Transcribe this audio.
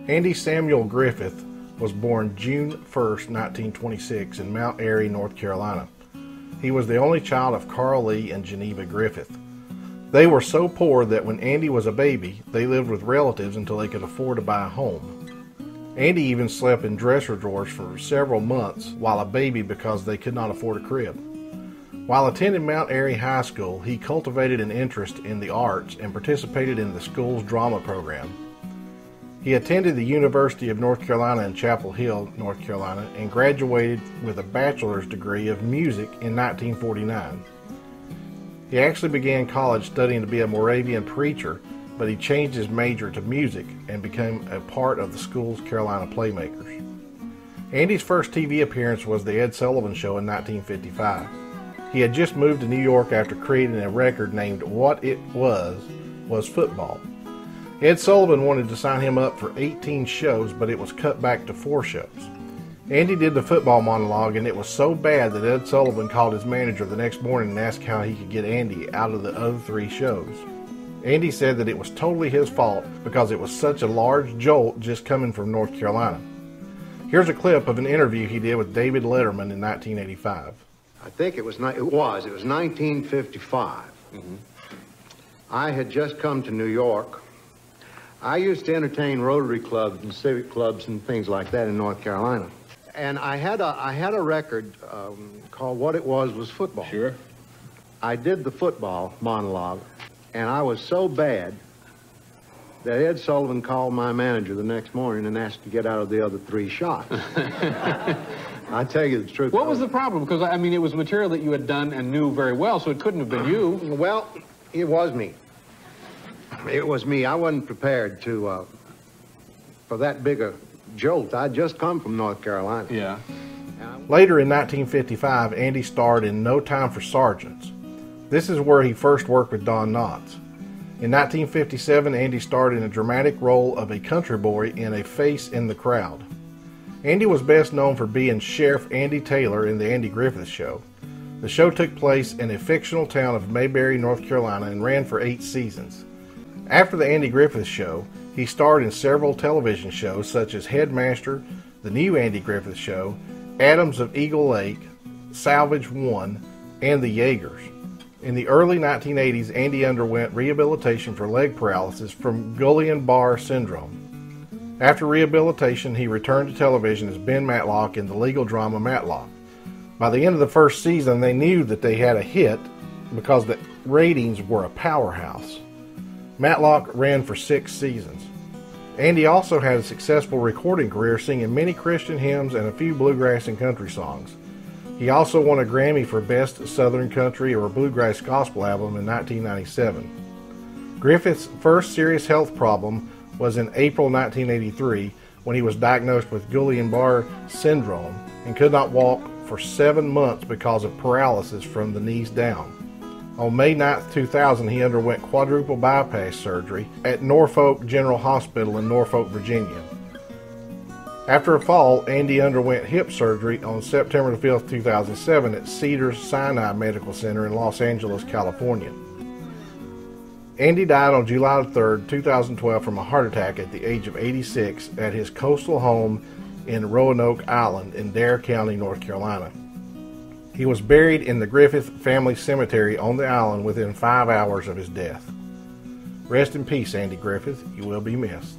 Andy Samuel Griffith was born June 1st, 1926 in Mount Airy, North Carolina. He was the only child of Carl Lee and Geneva Griffith. They were so poor that when Andy was a baby, they lived with relatives until they could afford to buy a home. Andy even slept in dresser drawers for several months while a baby because they could not afford a crib. While attending Mount Airy High School, he cultivated an interest in the arts and participated in the school's drama program. He attended the University of North Carolina in Chapel Hill, North Carolina, and graduated with a bachelor's degree of music in 1949. He actually began college studying to be a Moravian preacher, but he changed his major to music and became a part of the school's Carolina Playmakers. Andy's first TV appearance was The Ed Sullivan Show in 1955. He had just moved to New York after creating a record named What It Was Football. Ed Sullivan wanted to sign him up for 18 shows, but it was cut back to 4 shows. Andy did the football monologue, and it was so bad that Ed Sullivan called his manager the next morning and asked how he could get Andy out of the other 3 shows. Andy said that it was totally his fault because it was such a large jolt just coming from North Carolina. Here's a clip of an interview he did with David Letterman in 1985. I think it was 1955. I had just come to New York. I used to entertain Rotary clubs and civic clubs and things like that in North Carolina. And I had a record called What It Was Football. Sure. I did the football monologue, and I was so bad that Ed Sullivan called my manager the next morning and asked to get out of the other 3 shots. I tell you the truth. What was the problem? Because, I mean, it was material that you had done and knew very well, so it couldn't have been you. Well, it was me. It was me. I wasn't prepared to, for that big a jolt. I'd just come from North Carolina. Yeah. Later in 1955, Andy starred in No Time for Sergeants. This is where he first worked with Don Knotts. In 1957, Andy starred in a dramatic role of a country boy in A Face in the Crowd. Andy was best known for being Sheriff Andy Talor in The Andy Griffith Show. The show took place in a fictional town of Mayberry, North Carolina, and ran for 8 seasons. After The Andy Griffith Show, he starred in several television shows such as Headmaster, The New Andy Griffith Show, Adams of Eagle Lake, Salvage One, and The Jaegers. In the early 1980s, Andy underwent rehabilitation for leg paralysis from Guillain-Barré syndrome. After rehabilitation, he returned to television as Ben Matlock in the legal drama Matlock. By the end of the first season, they knew that they had a hit because the ratings were a powerhouse. Matlock ran for 6 seasons. Andy also had a successful recording career, singing many Christian hymns and a few bluegrass and country songs. He also won a Grammy for Best Southern Country or Bluegrass Gospel Album in 1997. Griffith's first serious health problem was in April 1983 when he was diagnosed with Guillain-Barré syndrome and could not walk for 7 months because of paralysis from the knees down. On May 9, 2000, he underwent quadruple bypass surgery at Norfolk General Hospital in Norfolk, Virginia. After a fall, Andy underwent hip surgery on September 5, 2007 at Cedars-Sinai Medical Center in Los Angeles, California. Andy died on July 3, 2012 from a heart attack at the age of 86 at his coastal home in Roanoke Island in Dare County, North Carolina. He was buried in the Griffith family cemetery on the island within 5 hours of his death. Rest in peace, Andy Griffith. You will be missed.